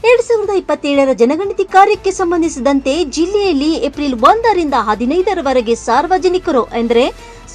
2027ರ ಜನಗಣತಿ ಕಾರ್ಯಕ್ಕೆ ಸಂಬಂಧಿಸಿದಂತೆ ಜಿಲ್ಲೆಯಲ್ಲಿ ಏಪ್ರಿಲ್ 1ರಿಂದ 15ರವರೆಗೆ ಸಾರ್ವಜನಿಕರು ಅಂದರೆ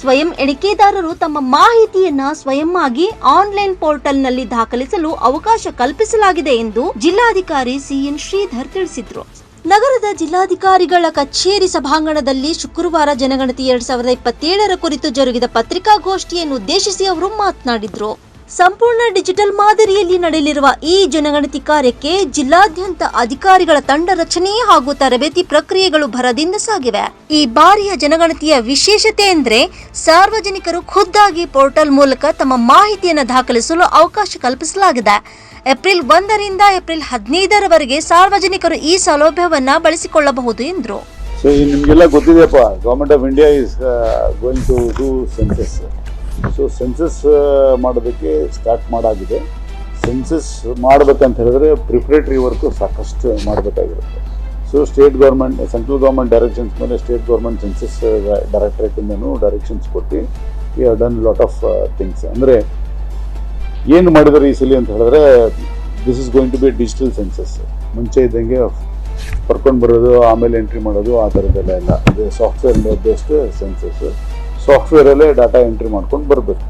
ಸ್ವಯಂ ಎಣಿಕೆದಾರರು ತಮ್ಮ ಮಾಹಿತಿಯನ್ನ ಸ್ವಯಂ ಆಗಿ ಆನ್ಲೈನ್ ಪೋರ್ಟಲ್ನಲ್ಲಿ ದಾಖಲಿಸಲು ಅವಕಾಶ ಕಲ್ಪಿಸಲಾಗಿದೆ ಎಂದು ಜಿಲ್ಲಾಧಿಕಾರಿ ಸಿಎನ್ ಶ್ರೀಧರ್ ತಿಳಿಸಿದರು. ನಗರದ ಜಿಲ್ಲಾಧಿಕಾರಿಗಳ ಕಚೇರಿ ಸಭಾಂಗಣದಲ್ಲಿ ಶುಕ್ರವಾರ ಜನಗಣತಿ 2027ರ ಕುರಿತು ಜರುಗಿದ ಪತ್ರಿಕಾಗೋಷ್ಠಿಯನ್ನು ಉದ್ದೇಶಿಸಿ ಅವರು ಮಾತನಾಡಿದರು. ಸಂಪೂರ್ಣ ಡಿಜಿಟಲ್ ಮಾದರಿಯಲ್ಲಿ ನಡೆಯಲಿರುವ ಈ ಜನಗಣತಿ ಕಾರ್ಯಕ್ಕೆ ಜಿಲ್ಲಾದ್ಯಂತ ಅಧಿಕಾರಿಗಳ ತಂಡ ರಚನೆ ಹಾಗೂ ತರಬೇತಿ ಪ್ರಕ್ರಿಯೆಗಳು ಭರದಿಂದ ಸಾಗಿವೆ. ಈ ಬಾರಿಯ ಜನಗಣತಿಯ ವಿಶೇಷತೆ ಎಂದರೆ ಸಾರ್ವಜನಿಕರು ಖುದ್ದಾಗಿ ಪೋರ್ಟಲ್ ಮೂಲಕ ತಮ್ಮ ಮಾಹಿತಿಯನ್ನು ದಾಖಲಿಸಲು ಅವಕಾಶ ಕಲ್ಪಿಸಲಾಗಿದೆ. ಏಪ್ರಿಲ್ 1ರಿಂದ ಏಪ್ರಿಲ್ 15ರವರೆಗೆ ಸಾರ್ವಜನಿಕರು ಈ ಸೌಲಭ್ಯವನ್ನ ಬಳಸಿಕೊಳ್ಳಬಹುದು ಎಂದರು. ನಿಮಗೆಲ್ಲ ಗೊತ್ತಿದೆಯಪ್ಪ, government of India is going to do census. So census ಮಾಡೋದಕ್ಕೆ ಸ್ಟಾರ್ಟ್ ಮಾಡಾಗಿದೆ. ಸೆನ್ಸಸ್ ಮಾಡಬೇಕಂತ ಹೇಳಿದ್ರೆ ಪ್ರಿಪ್ರೇಟರಿ ವರ್ಕು ಸಾಕಷ್ಟು ಮಾಡಬೇಕಾಗಿರುತ್ತೆ. So state government, central government directions ಮೇಲೆ ಸ್ಟೇಟ್ ಗೌರ್ಮೆಂಟ್ ಸೆನ್ಸಸ್ ಡೈರೆಕ್ಟರೇಟಿಂದನೂ ಡೈರೆಕ್ಷನ್ಸ್ ಕೊಟ್ಟು we have done lot of things. ಅಂದರೆ ಏನು ಮಾಡಿದ್ದಾರೆ ಈ ಸಲ ಅಂತ ಹೇಳಿದ್ರೆ, this is going to be digital census. ಮುಂಚೆ ಇದ್ದಂಗೆ ಬರ್ಕೊಂಡು ಬರೋದು ಆಮೇಲೆ ಎಂಟ್ರಿ ಮಾಡೋದು ಆ ಥರದ್ದೆಲ್ಲ ಇಲ್ಲ. ಇದು ಸಾಫ್ಟ್ವೇರ್ ಬೇಸ್ಡ್ ಸೆನ್ಸಸ್. ಸಾಫ್ಟ್ವೇರಲ್ಲೇ ಡಾಟಾ ಎಂಟ್ರಿ ಮಾಡ್ಕೊಂಡು ಬರಬೇಕು.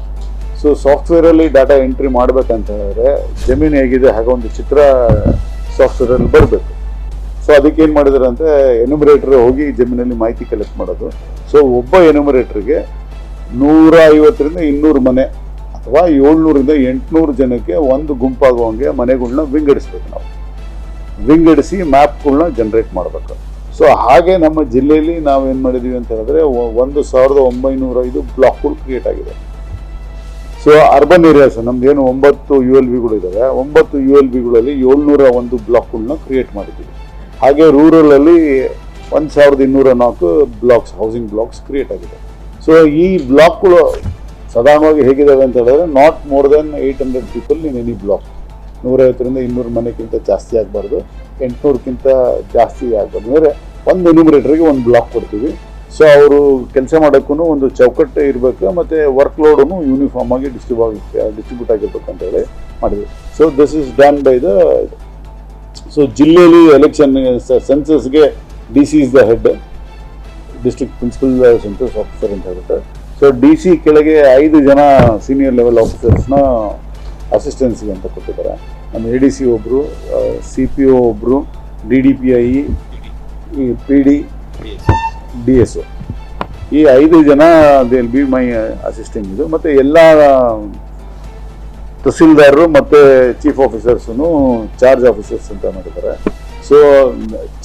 ಸೊ ಸಾಫ್ಟ್ವೇರಲ್ಲಿ ಡಾಟಾ ಎಂಟ್ರಿ ಮಾಡಬೇಕಂತ ಹೇಳಿದ್ರೆ ಜಮೀನು ಹೇಗಿದೆ ಹಾಗೆ ಒಂದು ಚಿತ್ರ ಸಾಫ್ಟ್ವೇರಲ್ಲಿ ಬರಬೇಕು. ಸೊ ಅದಕ್ಕೆ ಏನು ಮಾಡಿದ್ದಾರೆ ಅಂದರೆ ಎನ್ಯುಮರೇಟರ್ ಹೋಗಿ ಜಮೀನಲ್ಲಿ ಮಾಹಿತಿ ಕಲೆಕ್ಟ್ ಮಾಡೋದು. ಸೊ ಒಬ್ಬ ಎನ್ಯುಮರೇಟರ್ಗೆ 150ರಿಂದ 200 ಮನೆ ಅಥವಾ 700ರಿಂದ 800 ಜನಕ್ಕೆ ಒಂದು ಗುಂಪಾಗುವಂಗೆ ಮನೆಗಳನ್ನ ವಿಂಗಡಿಸ್ಬೇಕು. ನಾವು ವಿಂಗಡಿಸಿ ಮ್ಯಾಪ್ಗಳನ್ನ ಜನ್ರೇಟ್ ಮಾಡಬೇಕು. ಸೊ ಹಾಗೆ ನಮ್ಮ ಜಿಲ್ಲೆಯಲ್ಲಿ ನಾವೇನು ಮಾಡಿದ್ದೀವಿ ಅಂತ ಹೇಳಿದ್ರೆ 1905 ಬ್ಲಾಕ್ಗಳು ಕ್ರಿಯೇಟ್ ಆಗಿದೆ. ಸೊ ಅರ್ಬನ್ ಏರಿಯಾಸ್ ನಮ್ದೇನು 9 ULBಗಳು ಇದ್ದಾವೆ. 9 ULBಗಳಲ್ಲಿ 701 ಬ್ಲಾಕ್ಗಳನ್ನ ಕ್ರಿಯೇಟ್ ಮಾಡಿದ್ದೀವಿ. ಹಾಗೆ ರೂರಲಲ್ಲಿ 1204 ಬ್ಲಾಕ್ಸ್, ಹೌಸಿಂಗ್ ಬ್ಲಾಕ್ಸ್ ಕ್ರಿಯೇಟ್ ಆಗಿದೆ. ಸೊ ಈ ಬ್ಲಾಕ್ಗಳು ಸಾಧಾರಣವಾಗಿ ಹೇಗಿದ್ದಾವೆ ಅಂತ ಹೇಳಿದ್ರೆ not more than 800 people in any block. 150ರಿಂದ 200 ಮನೆಗಿಂತ ಜಾಸ್ತಿ ಆಗಬಾರ್ದು, 800ಕ್ಕಿಂತ ಜಾಸ್ತಿ ಆಗಬಾರ್ದು. ಅಂದರೆ ಒಂದು ಎನ್ಯುಮರೇಟರ್ಗೆ ಒಂದು ಬ್ಲಾಕ್ ಕೊಡ್ತೀವಿ. ಸೊ ಅವರು ಕೆಲಸ ಮಾಡೋಕ್ಕೂ ಒಂದು ಚೌಕಟ್ಟು ಇರಬೇಕು ಮತ್ತು ವರ್ಕ್ ಲೋಡೂ ಯೂನಿಫಾರ್ಮ್ ಆಗಿ ಡಿಸ್ಟ್ರಿಬ್ಯೂಟ್ ಆಗಿರ್ಬೇಕು ಅಂತ ಹೇಳಿ ಮಾಡಿದ್ವಿ. So this is done by the so ಜಿಲ್ಲೆಯಲ್ಲಿ ಎಲೆಕ್ಷನ್ ಸೆನ್ಸಸ್ಗೆ DC is the head, district principal census officer ಅಂತ ಹೇಳ್ಬಿಟ್ಟು. ಸೊ DC ಕೆಳಗೆ 5 ಜನ ಸೀನಿಯರ್ ಲೆವೆಲ್ ಆಫೀಸರ್ಸ್ನ ಅಸಿಸ್ಟೆನ್ಸಿಗೆ ಅಂತ ಕೊಟ್ಟಿದ್ದಾರೆ. ನಮ್ಮ ADC ಒಬ್ಬರು, CPO ಒಬ್ಬರು, DDPI, ಈ PD, DSO, ಈ 5 ಜನ they will be my assistant. ಇದು ಮತ್ತು ಎಲ್ಲ ತಹಸೀಲ್ದಾರರು ಮತ್ತು ಚೀಫ್ ಆಫೀಸರ್ಸೂ ಚಾರ್ಜ್ ಆಫೀಸರ್ಸ್ ಅಂತ ಮಾಡಿದ್ದಾರೆ. ಸೊ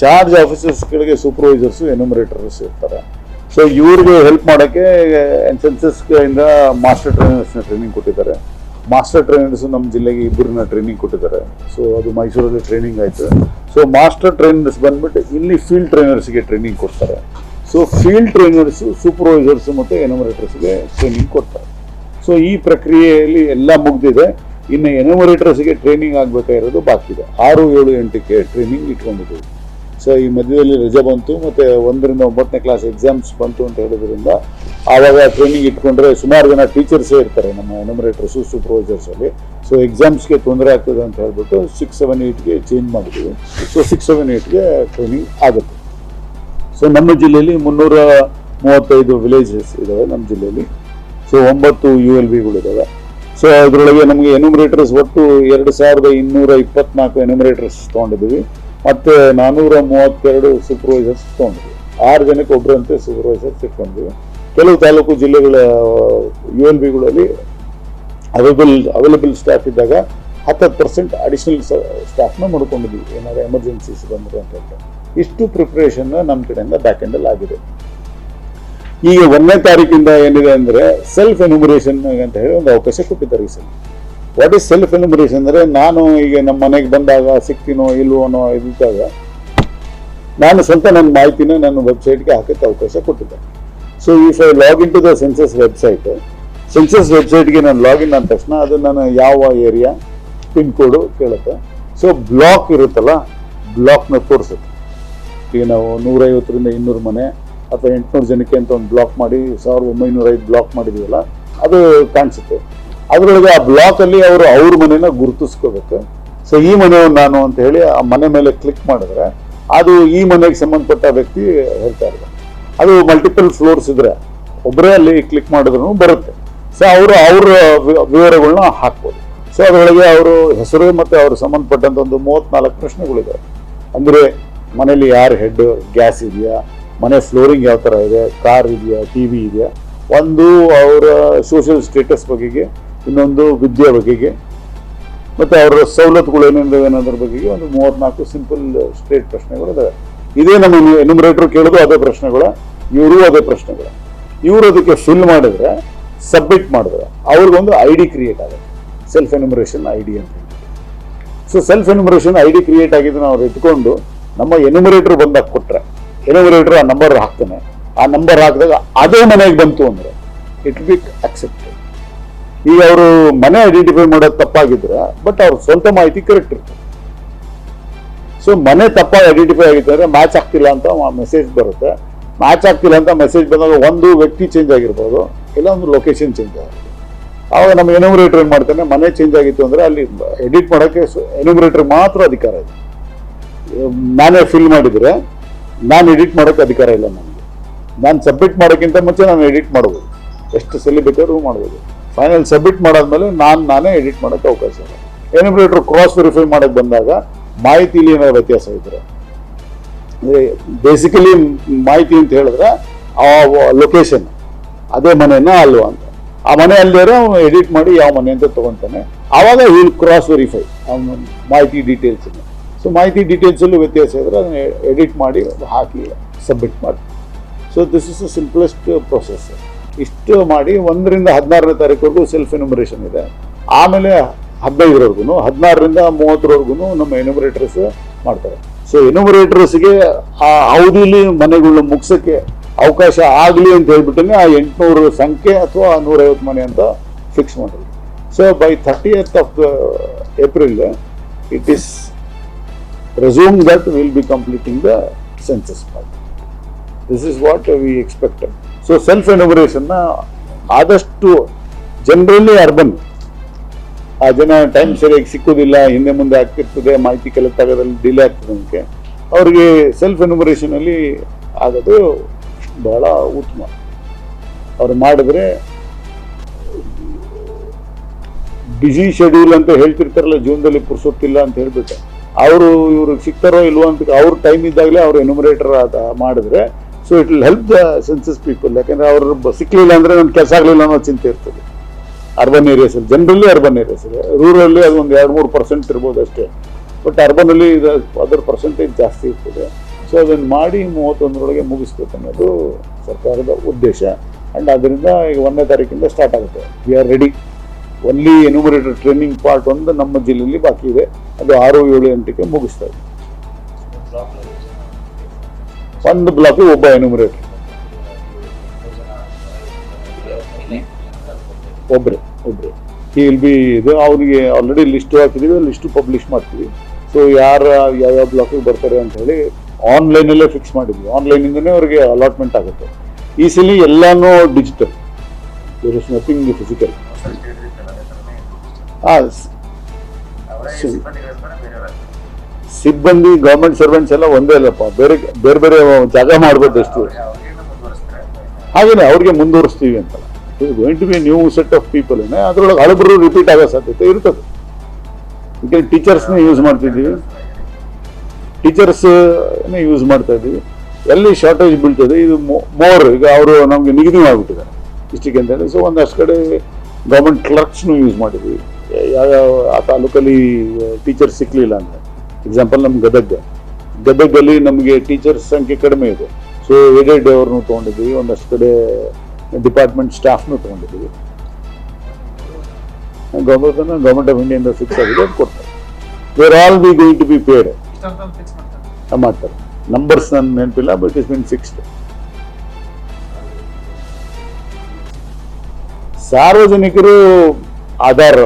ಚಾರ್ಜ್ ಆಫೀಸರ್ಸ್ಗಳಿಗೆ ಸೂಪರ್ವೈಸರ್ಸು ಎನ್ಯುಮರೇಟರ್ಸ್ ಇರ್ತಾರೆ. ಸೊ ಇವ್ರಿಗೆ ಹೆಲ್ಪ್ ಮಾಡೋಕ್ಕೆ ಸೆನ್ಸಸ್ಯಿಂದ ಮಾಸ್ಟರ್ ಟ್ರೈನರ್ಸ್ನ ಟ್ರೈನಿಂಗ್ ಕೊಟ್ಟಿದ್ದಾರೆ. ಮಾಸ್ಟರ್ ಟ್ರೈನರ್ಸು ನಮ್ಮ ಜಿಲ್ಲೆಗೆ 2 ಟ್ರೈನಿಂಗ್ ಕೊಟ್ಟಿದ್ದಾರೆ. ಸೊ ಅದು ಮೈಸೂರಲ್ಲಿ ಟ್ರೈನಿಂಗ್ ಆಯಿತು. ಸೊ ಮಾಸ್ಟರ್ ಟ್ರೈನರ್ಸ್ ಬಂದ್ಬಿಟ್ಟು ಇಲ್ಲಿ ಫೀಲ್ಡ್ ಟ್ರೈನರ್ಸ್ಗೆ ಟ್ರೈನಿಂಗ್ ಕೊಡ್ತಾರೆ. ಸೊ ಫೀಲ್ಡ್ ಟ್ರೈನರ್ಸು ಸೂಪರ್ವೈಸರ್ಸು ಮತ್ತು ಎನ್ಯುಮರೇಟರ್ಸ್ಗೆ ಟ್ರೈನಿಂಗ್ ಕೊಡ್ತಾರೆ. ಸೊ ಈ ಪ್ರಕ್ರಿಯೆಯಲ್ಲಿ ಎಲ್ಲ ಮುಗಿದಿದೆ. ಇನ್ನು ಎನ್ಯುಮರೇಟರ್ಸ್ಗೆ ಟ್ರೈನಿಂಗ್ ಆಗಬೇಕಾಗಿರೋದು ಬಾಕಿ ಇದೆ. 6, 7, 8ಕ್ಕೆ ಟ್ರೈನಿಂಗ್ ಇಟ್ಕೊಂಡಿದ್ದೀವಿ. ಸೊ ಈ ಮಧ್ಯದಲ್ಲಿ ರಜೆ ಬಂತು ಮತ್ತು 1ರಿಂದ 9ನೇ ಕ್ಲಾಸ್ ಎಕ್ಸಾಮ್ಸ್ ಬಂತು ಅಂತ ಹೇಳಿದ್ರಿಂದ ಆವಾಗ ಟ್ರೈನಿಂಗ್ ಇಟ್ಕೊಂಡ್ರೆ ಸುಮಾರು ಜನ ಟೀಚರ್ಸೇ ಇರ್ತಾರೆ ನಮ್ಮ ಎನ್ಯುಮರೇಟರ್ಸು ಸೂಪರ್ವೈಸರ್ಸಲ್ಲಿ. ಸೊ ಎಕ್ಸಾಮ್ಸ್ಗೆ ತೊಂದರೆ ಆಗ್ತದೆ ಅಂತ ಹೇಳ್ಬಿಟ್ಟು 6, 7, 8ಗೆ ಚೇಂಜ್ ಮಾಡಿದ್ದೀವಿ. ಸೊ 6, 7, 8ಗೆ ಟ್ರೈನಿಂಗ್ ಆಗುತ್ತೆ. ಸೊ ನಮ್ಮ ಜಿಲ್ಲೆಯಲ್ಲಿ 335 ವಿಲೇಜಸ್ ಇದ್ದಾವೆ ನಮ್ಮ ಜಿಲ್ಲೆಯಲ್ಲಿ. ಸೊ 9 ULBಗಳು ಇದ್ದಾವೆ. ಸೊ ಅದರೊಳಗೆ ನಮಗೆ ಎನ್ಯುಮರೇಟರ್ಸ್ ಒಟ್ಟು 2224 ಎನ್ಯುಮರೇಟರ್ಸ್ ತೊಗೊಂಡಿದ್ದೀವಿ ಮತ್ತು 432 ಸೂಪರ್ವೈಸರ್ಸ್ ತೊಗೊಂಡಿದ್ದೀವಿ. 6 ಜನಕ್ಕೆ ಒಬ್ಬರಂತೆ ಸೂಪರ್ವೈಸರ್ಸ್ ಇಟ್ಕೊಂಡಿದ್ದೀವಿ. ಕೆಲವು ತಾಲೂಕು ಜಿಲ್ಲೆಗಳ ULBಗಳಲ್ಲಿ ಅವೈಲೇಬಲ್ ಸ್ಟಾಫ್ ಇದ್ದಾಗ 10% ಅಡಿಷನಲ್ ಸ್ಟಾಫ್ನ ಮಾಡ್ಕೊಂಡಿದ್ದೀವಿ, ಏನಾದ್ರು ಎಮರ್ಜೆನ್ಸೀಸ್ ಬಂದರೆ ಅಂತ ಹೇಳ್ತಾರೆ. ಇಷ್ಟು ಪ್ರಿಪ್ರೇಷನ್ ನಮ್ಮ ಕಡೆಯಿಂದ ಬ್ಯಾಕ್ ಎಂಡಲ್ಲಿ ಆಗಿದೆ. ಈಗ 1ನೇ ತಾರೀಕಿಂದ ಏನಿದೆ ಅಂದರೆ ಸೆಲ್ಫ್ ಎನ್ಯುಮರೇಷನ್ ಅಂತ ಹೇಳಿ ಒಂದು ಅವಕಾಶ ಕೊಟ್ಟಿದ್ದಾರೆ ಈ ಸಲ. ವಾಟ್ ಈಸ್ ಸೆಲ್ಫ್ ಎನ್ಯುಮರೇಷನ್ ಅಂದರೆ, ನಾನು ಈಗ ನಮ್ಮ ಮನೆಗೆ ಬಂದಾಗ ಸಿಗ್ತೀನೋ ಇಲ್ವೋನೋ ಇದ್ದಾಗ ನಾನು ಸ್ವಂತ ನನ್ನ ಮಾಹಿತಿನ ನನ್ನ ವೆಬ್ಸೈಟ್ಗೆ ಹಾಕೋಕ್ಕೆ ಅವಕಾಶ ಕೊಟ್ಟಿದ್ದಾರೆ. So if I login to the census ವೆಬ್ಸೈಟ್ಗೆ ನಾನು ಲಾಗಿನ್ ಆದ ತಕ್ಷಣ ಅದು ನಾನು ಯಾವ ಏರಿಯಾ ಪಿನ್ ಕೋಡು ಕೇಳುತ್ತೆ. ಸೊ ಬ್ಲಾಕ್ ಇರುತ್ತಲ್ಲ, ಬ್ಲಾಕ್ನ ತೋರಿಸುತ್ತೆ. ಈಗ ನಾವು 150ರಿಂದ 200 ಮನೆ ಅಥವಾ 800 ಜನಕ್ಕೆ ಅಂತ ಒಂದು ಬ್ಲಾಕ್ ಮಾಡಿ 1905 ಬ್ಲಾಕ್ ಮಾಡಿದೀವಲ್ಲ, ಅದು ಕಾಣಿಸುತ್ತೆ. ಅದರೊಳಗೆ ಆ ಬ್ಲಾಕಲ್ಲಿ ಅವ್ರ ಮನೆನ ಗುರುತಿಸ್ಕೋಬೇಕು. ಸೊ ಈ ಮನೆಯವ್ನು ನಾನು ಅಂತ ಹೇಳಿ ಆ ಮನೆ ಮೇಲೆ ಕ್ಲಿಕ್ ಮಾಡಿದ್ರೆ ಅದು ಈ ಮನೆಗೆ ಸಂಬಂಧಪಟ್ಟ ವ್ಯಕ್ತಿ ಹೇಳ್ತಾ ಇದ್ದಾರೆ. ಅದು ಮಲ್ಟಿಪಲ್ ಫ್ಲೋರ್ಸ್ ಇದ್ರೆ ಒಬ್ಬರೇ ಅಲ್ಲಿ ಕ್ಲಿಕ್ ಮಾಡಿದ್ರು ಬರುತ್ತೆ. ಸೊ ಅವ್ರ ವಿವರಗಳನ್ನ ಹಾಕ್ಬೋದು. ಸೊ ಅದರೊಳಗೆ ಅವರು ಹೆಸರು ಮತ್ತು ಅವ್ರು ಸಂಬಂಧಪಟ್ಟಂತ ಒಂದು 34 ಪ್ರಶ್ನೆಗಳಿದ್ದಾವೆ. ಅಂದರೆ ಮನೇಲಿ ಯಾರು ಹೆಡ್, ಗ್ಯಾಸ್ ಇದೆಯಾ, ಮನೆ ಫ್ಲೋರಿಂಗ್ ಯಾವ ಥರ ಇದೆ, ಕಾರ್ ಇದೆಯಾ, TV ಇದೆಯಾ, ಒಂದು ಅವರ ಸೋಷಿಯಲ್ ಸ್ಟೇಟಸ್ ಬಗೆಗೆ, ಇನ್ನೊಂದು ವಿದ್ಯೆ ಬಗೆಗೆ, ಮತ್ತು ಅವರ ಸವಲತ್ತುಗಳು ಏನೇನಿದಾವೆ ಅನ್ನೋದ್ರ ಬಗೆಗೆ ಒಂದು 34 ಸಿಂಪಲ್ ಸ್ಟ್ರೇಟ್ ಪ್ರಶ್ನೆಗಳು ಇದಾವೆ. ಇದೇ ನಮ್ಮ ಎನ್ಯುಮರೇಟರ್ ಕೇಳೋದು ಅದೇ ಪ್ರಶ್ನೆಗಳ, ಇವರು ಅದೇ ಪ್ರಶ್ನೆಗಳ. ಇವರು ಅದಕ್ಕೆ ಫಿಲ್ ಮಾಡಿದ್ರೆ, ಸಬ್ಮಿಟ್ ಮಾಡಿದ್ರೆ ಅವ್ರಿಗೊಂದು ID ಕ್ರಿಯೇಟ್ ಆಗುತ್ತೆ, ಸೆಲ್ಫ್ ಎನ್ಯುಮರೇಷನ್ ID ಅಂತ ಹೇಳಿ. So self enumeration ID create ಆಗಿದ್ದನ್ನು ಅವ್ರು ಇಟ್ಕೊಂಡು ನಮ್ಮ ಎನ್ಯುಮರೇಟರ್ ಬಂದಾಗ ಕೊಟ್ಟರೆ, ಎನ್ಯುಮರೇಟರ್ ಆ ನಂಬರ್ ಹಾಕ್ತಾನೆ. ಆ ನಂಬರ್ ಹಾಕಿದಾಗ ಅದೇ ಮನೆಗೆ ಬಂತು ಅಂದರೆ ಇಟ್ ವಿಲ್ ಬಿ ಅಕ್ಸೆಪ್ಟೆಡ್. ಈಗ ಅವರು ಮನೆ ಐಡೆಂಟಿಫೈ ಮಾಡೋದು ತಪ್ಪಾಗಿದ್ರೆ ಬಟ್ ಅವ್ರ ಸ್ವಂತ ಮಾಹಿತಿ ಕರೆಕ್ಟ್ ಇರ್ತದೆ. ಸೊ ಮನೆ ತಪ್ಪಾಗಿ ಐಡೆಂಟಿಫೈ ಆಗಿದ್ದಾರೆ, ಮ್ಯಾಚ್ ಆಗ್ತಿಲ್ಲ ಅಂತ ಮೆಸೇಜ್ ಬರುತ್ತೆ. ಮ್ಯಾಚ್ ಆಗ್ತಿಲ್ಲ ಅಂತ ಮೆಸೇಜ್ ಬಂದಾಗ ಒಂದು ವ್ಯಕ್ತಿ ಚೇಂಜ್ ಆಗಿರ್ಬೋದು, ಇಲ್ಲ ಒಂದು ಲೊಕೇಶನ್ ಚೇಂಜ್ ಆಗಿರ್ಬೋದು. ಆವಾಗ ನಮ್ಮ ಎನ್ಯುಮರೇಟರ್ ಏನು ಮಾಡ್ತಾನೆ, ಮನೆ ಚೇಂಜ್ ಆಗಿತ್ತು ಅಂದರೆ ಅಲ್ಲಿ ಎಡಿಟ್ ಮಾಡೋಕ್ಕೆ ಎನ್ಯುಮರೇಟರ್ ಮಾತ್ರ ಅಧಿಕಾರ ಇದೆ. ನಾನೇ ಫಿಲ್ ಮಾಡಿದರೆ ನಾನು ಎಡಿಟ್ ಮಾಡೋಕ್ಕೆ ಅಧಿಕಾರ ಇಲ್ಲ ನನಗೆ. ನಾನು ಸಬ್ಮಿಟ್ ಮಾಡೋಕ್ಕಿಂತ ಮುಂಚೆ ನಾನು ಎಡಿಟ್ ಮಾಡ್ಬೋದು, ಎಷ್ಟು ಸಲ ಬೇಕಾದ್ರೂ ಮಾಡ್ಬೋದು. ಫೈನಲ್ ಸಬ್ಮಿಟ್ ಮಾಡಾದ್ಮೇಲೆ ನಾನೇ ಎಡಿಟ್ ಮಾಡೋಕ್ಕೆ ಅವಕಾಶ ಇಲ್ಲ. ಎನ್ಯುಮರೇಟರ್ ಕ್ರಾಸ್ ವೆರಿಫೈ ಮಾಡೋಕ್ಕೆ ಬಂದಾಗ ಮಾಹಿತಿಲಿ ಏನಾದ್ರು ವ್ಯತ್ಯಾಸ ಇದ್ರೆ, ಬೇಸಿಕಲಿ ಮಾಹಿತಿ ಅಂತ ಹೇಳಿದ್ರೆ ಆ ಲೊಕೇಶನ್ ಅದೇ ಮನೆಯನ್ನ ಅಲ್ವಾ ಅಂತ, ಆ ಮನೆ ಅಲ್ಲಿದ್ರೆ ಅವನು ಎಡಿಟ್ ಮಾಡಿ ಯಾವ ಮನೆ ಅಂತ ತೊಗೊತಾನೆ. ಆವಾಗ ವಿಲ್ ಕ್ರಾಸ್ ವೆರಿಫೈ ಅವನ ಮಾಹಿತಿ ಡೀಟೇಲ್ಸ್. ಸೊ ಮಾಹಿತಿ ಡೀಟೇಲ್ಸಲ್ಲೂ ವ್ಯತ್ಯಾಸ ಇದ್ರೆ ಅದನ್ನ ಎಡಿಟ್ ಮಾಡಿ ಹಾಕಿ ಸಬ್ಮಿಟ್ ಮಾಡಿ. So this is the simplest process. ಇಷ್ಟು ಮಾಡಿ 1 ರಿಂದ 16ನೇ ತಾರೀಕುವರೆಗೂ ಸೆಲ್ಫ್ ಎನ್ಯುಮರೇಷನ್ ಇದೆ. ಆಮೇಲೆ 15ರವರೆಗೂ, 16ರಿಂದ 30ರವರೆಗೂ ನಮ್ಮ ಎನ್ಯುಮರೇಟರ್ಸ್ ಮಾಡ್ತಾರೆ. ಸೊ ಎನ್ಯುಮರೇಟರ್ಸ್ಗೆ ಆ ಅವಧಿಲಿ ಮನೆಗಳನ್ನ ಮುಗಿಸೋಕ್ಕೆ ಅವಕಾಶ ಆಗಲಿ ಅಂತ ಹೇಳ್ಬಿಟ್ಟೇ ಆ 800 ಸಂಖ್ಯೆ ಅಥವಾ 150 ಮನೆ ಅಂತ ಫಿಕ್ಸ್ ಮಾಡಿದ್ರು. So by 30th of April it is presumed that we will be completing the census part. This is what we expected. So self ಎನ್ಯುಮರೇಷನ್ನ ಆದಷ್ಟು ಜನರಲಿ ಅರ್ಬನ್, ಆ ಜನ ಟೈಮ್ ಸರಿಯಾಗಿ ಸಿಕ್ಕೋದಿಲ್ಲ, ಹಿಂದೆ ಮುಂದೆ ಆಗ್ತಿರ್ತದೆ, ಮಾಹಿತಿ ಕಲೆಕ್ಟ್ ಆಗೋದ್ರಲ್ಲಿ ಡಿಲೇ ಆಗ್ತದೆ. ಅದಕ್ಕೆ ಅವ್ರಿಗೆ ಸೆಲ್ಫ್ ಎನ್ಯುಮರೇಷನಲ್ಲಿ ಆಗೋದು ಬಹಳ ಉತ್ತಮ. ಅವ್ರು ಮಾಡಿದ್ರೆ ಬಿಸಿ ಶೆಡ್ಯೂಲ್ ಅಂತ ಹೇಳ್ತಿರ್ತಾರಲ್ಲ, ಜೀವನದಲ್ಲಿ ಪುರ್ಸೊತ್ತಿಲ್ಲ ಅಂತ ಹೇಳ್ಬಿಟ್ಟು ಅವರು ಇವ್ರಿಗೆ ಸಿಗ್ತಾರೋ ಇಲ್ವೋ ಅಂತ ಅವ್ರ ಟೈಮ್ ಇದ್ದಾಗಲೇ ಅವ್ರು ಎನ್ಯುಮರೇಟರ್ ಮಾಡಿದ್ರೆ so it will help the census people. ಯಾಕಂದ್ರೆ ಅವ್ರು ಸಿಕ್ಕಲಿಲ್ಲ ಅಂದರೆ ನನ್ನ ಕೆಲಸ ಆಗಲಿಲ್ಲ ಅನ್ನೋ ಚಿಂತೆ ಇರ್ತದೆ ಅರ್ಬನ್ ಏರಿಯಾಸಲ್ಲಿ. ಜನರಲಿ ಅರ್ಬನ್ ಏರಿಯಾಸಲ್ಲಿ, ರೂರಲ್ಲಿ ಅದು ಒಂದು 2-3% ಇರ್ಬೋದು ಅಷ್ಟೇ. ಬಟ್ ಅರ್ಬನಲ್ಲಿ ಅದರ ಪರ್ಸೆಂಟೇಜ್ ಜಾಸ್ತಿ ಇರ್ತದೆ. ಸೊ ಅದನ್ನು ಮಾಡಿ 31ರೊಳಗೆ ಮುಗಿಸ್ಬೇಕು ಅನ್ನೋದು ಸರ್ಕಾರದ ಉದ್ದೇಶ. ಆ್ಯಂಡ್ ಅದರಿಂದ ಈಗ 1ನೇ ತಾರೀಕಿಂದ ಸ್ಟಾರ್ಟ್ ಆಗುತ್ತೆ. We are ready. Only enumerator training part ಒಂದು ನಮ್ಮ ಜಿಲ್ಲೆಯಲ್ಲಿ ಬಾಕಿ ಇದೆ. ಅದು 6-7 ಗಂಟೆಗೆ ಮುಗಿಸ್ತಾ ಇದೆ. ಒಂದು ಬ್ಲಾಕ್ಗೆ ಒಬ್ಬ ಎನ್ಯುಮರೇಟರ್, ಒಬ್ಬರೇ ಈ ವಿಲ್ ಬಿ ಇದು. ಅವನಿಗೆ ಆಲ್ರೆಡಿ ಲಿಸ್ಟು ಹಾಕಿದ್ದೀವಿ, ಲಿಸ್ಟು ಪಬ್ಲಿಷ್ ಮಾಡ್ತೀವಿ. ಸೊ ಯಾವ್ಯಾವ ಬ್ಲಾಕಿಗೆ ಬರ್ತಾರೆ ಅಂತ ಹೇಳಿ ಆನ್ಲೈನಲ್ಲೇ ಫಿಕ್ಸ್ ಮಾಡಿದ್ವಿ. ಆನ್ಲೈನಿಂದನೇ ಅವ್ರಿಗೆ ಅಲಾಟ್ಮೆಂಟ್ ಆಗುತ್ತೆ. ಈ ಸಲ ಎಲ್ಲಾನು digital, there is nothing physical. ಸಿಬ್ಬಂದಿ ಗೌರ್ಮೆಂಟ್ ಸರ್ವೆಂಟ್ಸ್ ಎಲ್ಲ ಒಂದೇ ಅಲ್ಲಪ್ಪ, ಬೇರೆ ಬೇರೆ ಜಾಗ ಮಾಡ್ಬೋದು ಅಷ್ಟು. ಹಾಗೇನೆ ಅವ್ರಿಗೆ ಮುಂದುವರಿಸ್ತೀವಿ ಅಂತ. It is going to be new set of people. ಅದ್ರೊಳಗೆ ಹಳಬರು ರಿಪೀಟ್ ಆಗೋ ಸಾಧ್ಯತೆ ಇರ್ತದೆ. ಈಗ ಟೀಚರ್ಸ್ನೇ ಯೂಸ್ ಮಾಡ್ತಿದ್ದೀವಿ, ಯೂಸ್ ಮಾಡ್ತಾ ಇದ್ದೀವಿ. ಎಲ್ಲಿ ಶಾರ್ಟೇಜ್ ಬೀಳ್ತದೆ ಇದು ಮೋರ್. ಈಗ ಅವರು ನಮಗೆ ನಿಗದಿ ಮಾಡಿಬಿಟ್ಟಿದ್ದಾರೆ ಇಷ್ಟಕ್ಕೆ ಅಂತೇಳಿ. ಸೊ ಒಂದಷ್ಟು ಕಡೆ ಗೌರ್ಮೆಂಟ್ ಕ್ಲರ್ಕ್ಸ್ನು ಯೂಸ್ ಮಾಡಿದ್ವಿ. ಯಾವ್ಯಾವ ಆ ತಾಲೂಕಲ್ಲಿ ಟೀಚರ್ಸ್ ಸಿಕ್ಕಲಿಲ್ಲ ಅಂದರೆ, ಎಕ್ಸಾಂಪಲ್ ನಮ್ಮ ಗದಗಲ್ಲಿ ನಮಗೆ ಟೀಚರ್ಸ್ ಸಂಖ್ಯೆ ಕಡಿಮೆ ಇದೆ. ಸೊ ಏಡೆಡ್ ಅವ್ರನ್ನೂ ತೊಗೊಂಡಿದ್ದೀವಿ, ಒಂದಷ್ಟು ಕಡೆ ಡಿಪಾರ್ಟ್ಮೆಂಟ್ ಸ್ಟಾಫ್ನು ತೊಗೊಂಡಿದ್ದೀವಿ. ಗೌರ್ಮೆಂಟ್ ಆಫ್ ಇಂಡಿಯಾದಿಂದ ಫಿಕ್ಸ್ ಆಗಿದೆ, ಅದು ಕೊಡ್ತಾರೆ. Where all be going to be paid ಮಾಡ್ತಾರೆ. ನಂಬರ್ಸ್ ನನ್ನ ನೆನಪಿಲ್ಲ, ಬಟ್ ಇಸ್ ಬಿನ್ ಫಿಕ್ಸ್ಡ್. ಸಾರ್ವಜನಿಕರು ಆಧಾರ್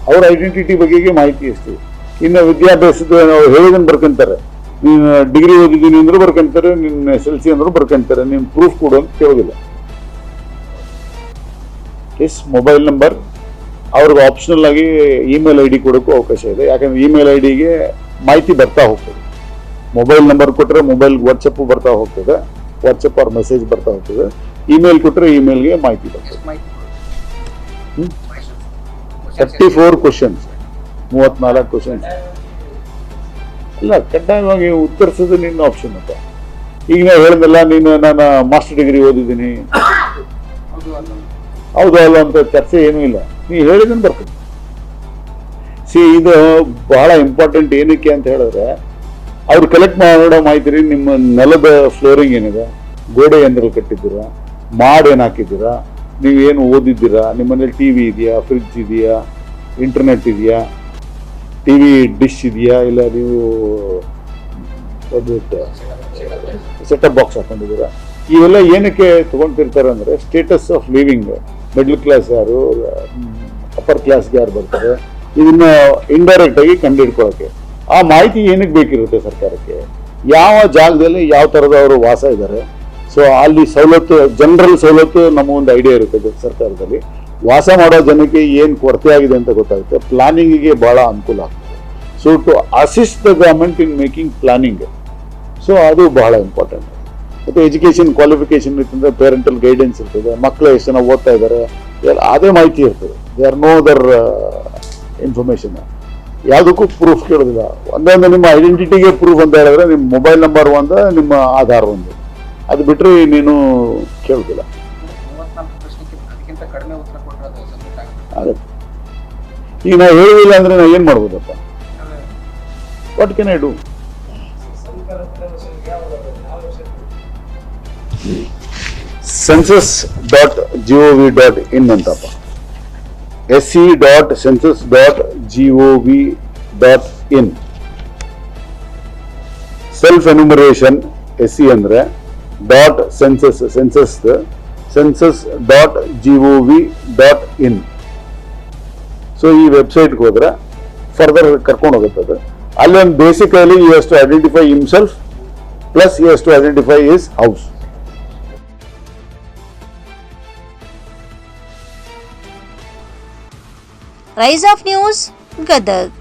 ಅವ್ರ ಐಡೆಂಟಿಟಿ ಬಗೆಗೆ ಮಾಹಿತಿ ಎಷ್ಟು. ಇನ್ನು ವಿದ್ಯಾಭ್ಯಾಸದ ನಾವು ಹೇಳಿದನ್ನು ಬರ್ಕೊಂತಾರೆ. ನೀನು ಡಿಗ್ರಿ ಓದಿದ್ದೀನಿ ಅಂದ್ರೂ ಬರ್ಕೊಂತಾರೆ, ನಿನ್ನ SLC ಅಂದ್ರೂ ಬರ್ಕೊಂತಾರೆ. ನೀನು ಪ್ರೂಫ್ ಕೊಡು ಅಂತ ಕೇಳೋದಿಲ್ಲ. ಮೊಬೈಲ್ ನಂಬರ್, ಅವ್ರಿಗೆ ಆಪ್ಷನಲ್ ಆಗಿ ಇಮೇಲ್ ಐ ಡಿ ಕೊಡೋಕ್ಕೂ ಅವಕಾಶ ಇದೆ. ಯಾಕಂದ್ರೆ ಇಮೇಲ್ ಐ ಡಿಗೆ ಮಾಹಿತಿ ಬರ್ತಾ ಹೋಗ್ತದೆ. ಮೊಬೈಲ್ ನಂಬರ್ ಕೊಟ್ಟರೆ ಮೊಬೈಲ್ಗೆ ವಾಟ್ಸಪ್ಪು ಬರ್ತಾ ಹೋಗ್ತದೆ, ವಾಟ್ಸಪ್ ಅವ್ರ ಮೆಸೇಜ್ ಬರ್ತಾ ಹೋಗ್ತದೆ. ಇಮೇಲ್ ಕೊಟ್ಟರೆ ಇಮೇಲ್ಗೆ ಮಾಹಿತಿ ಬರ್ತದೆ. 34 ಕ್ವಶನ್ಸ್, 34 ಕ್ವಶನ್ಸ್. ಇಲ್ಲ, ಕಡ್ಡಾಯವಾಗಿ ಉತ್ತರಿಸೋದು ನಿನ್ನ ಆಪ್ಷನ್ ಅಂತ. ಈಗ ನಾವು ಹೇಳಿದ್ನಲ್ಲ, ನಾನು ಮಾಸ್ಟರ್ ಡಿಗ್ರಿ ಓದಿದ್ದೀನಿ, ಹೌದು ಅಲ್ಲ ಅಂತ ಚರ್ಚೆ ಏನೂ ಇಲ್ಲ. ನೀವು ಹೇಳಿದನ್ನು ಬರ್ತದೆ. ಇದು ಬಹಳ ಇಂಪಾರ್ಟೆಂಟ್. ಏನಕ್ಕೆ ಅಂತ ಹೇಳಿದ್ರೆ, ಅವ್ರು ಕಲೆಕ್ಟ್ ಮಾಡೋ ಮಾಹಿತಿ ನಿಮ್ಮ ನೆಲದ ಫ್ಲೋರಿಂಗ್ ಏನಿದೆ, ಗೋಡೆ ಏನಾದ್ರು ಕಟ್ಟಿದ್ದೀರಾ, ಮಾಡ್ ಏನು ಹಾಕಿದ್ದೀರಾ, ನೀವೇನು ಓದಿದ್ದೀರಾ, ನಿಮ್ಮ ಮನೇಲಿ ಟಿ ವಿ ಇದೆಯಾ, ಫ್ರಿಡ್ಜ್ ಇದೆಯಾ, ಇಂಟರ್ನೆಟ್ ಇದೆಯಾ, ಟಿ ವಿ ಡಿಶ್ ಇದೆಯಾ, ಇಲ್ಲ ನೀವು ಸೆಟಪ್ ಬಾಕ್ಸ್ ಹಾಕೊಂಡಿದ್ದೀರಾ, ಇವೆಲ್ಲ ಏನಕ್ಕೆ ತಗೊಂತಿರ್ತಾರೆ ಅಂದರೆ status of living. Middle class ಯಾರು, ಅಪ್ಪರ್ ಕ್ಲಾಸ್ಗೆ ಯಾರು ಬರ್ತಾರೆ, ಇದನ್ನ ಇಂಡೈರೆಕ್ಟ್ ಆಗಿ ಕಂಡುಹಿಡ್ಕೊಳ್ಳೋಕ್ಕೆ. ಆ ಮಾಹಿತಿ ಏನಕ್ಕೆ ಬೇಕಿರುತ್ತೆ ಸರ್ಕಾರಕ್ಕೆ, ಯಾವ ಜಾಗದಲ್ಲಿ ಯಾವ ಥರದವರು ವಾಸ ಇದ್ದಾರೆ. ಸೊ ಅಲ್ಲಿ ಸವಲತ್ತು, ಜನರಲ್ ಸವಲತ್ತು ನಮಗೊಂದು ಐಡಿಯಾ ಇರುತ್ತೆ ಸರ್ಕಾರದಲ್ಲಿ. ವಾಸ ಮಾಡೋ ಜನಕ್ಕೆ ಏನು ಕೊರತೆ ಆಗಿದೆ ಅಂತ ಗೊತ್ತಾಗುತ್ತೆ. ಪ್ಲಾನಿಂಗಿಗೆ ಭಾಳ ಅನುಕೂಲ ಆಗ್ತದೆ. So to assist the government in making planning, so ಅದು ಬಹಳ ಇಂಪಾರ್ಟೆಂಟ್. ಮತ್ತು ಎಜುಕೇಷನ್ ಕ್ವಾಲಿಫಿಕೇಶನ್ ಇರ್ತದೆ, ಪೇರೆಂಟಲ್ ಗೈಡೆನ್ಸ್ ಇರ್ತದೆ, ಮಕ್ಕಳು ಎಷ್ಟು ಜನ ಓದ್ತಾ ಇದ್ದಾರೆ, ಅದೇ ಮಾಹಿತಿ ಇರ್ತದೆ. They are no other information. ಯಾವುದಕ್ಕೂ ಪ್ರೂಫ್ ಕೇಳೋದಿಲ್ಲ. ಒಂದೊಂದು ನಿಮ್ಮ ಐಡೆಂಟಿಟಿಗೆ ಪ್ರೂಫ್ ಅಂತ ಹೇಳಿದ್ರೆ ನಿಮ್ಮ ಮೊಬೈಲ್ ನಂಬರ್ ಒಂದು, ನಿಮ್ಮ ಆಧಾರ್ ಒಂದು, ಅದು ಬಿಟ್ಟರೆ ನೀನು ಕೇಳೋದಿಲ್ಲ. ಆಗುತ್ತೆ. ಈಗ ನಾವು ಹೇಳುವುದಿಲ್ಲ ಅಂದರೆ ನಾವು ಏನು ಮಾಡ್ಬೋದಪ್ಪ? What can I do? census.gov.in ಅಂತಪ್ಪ, se.census.gov.in. ಸೆಲ್ಫ್ ಎನ್ಯುಮರೇಷನ್ SE ಅಂದರೆ ಡಾಟ್ ಸೆನ್ಸಸ್, census.gov.in. ಸೊ ಈ ವೆಬ್ಸೈಟ್ಗೆ ಹೋದ್ರೆ ಫರ್ದರ್ ಕರ್ಕೊಂಡು ಹೋಗುತ್ತದೆ. ಅಲ್ಲಿ ಒಂದು basically you has to identify himself plus you has to identify his house. Rise of news, Gadag.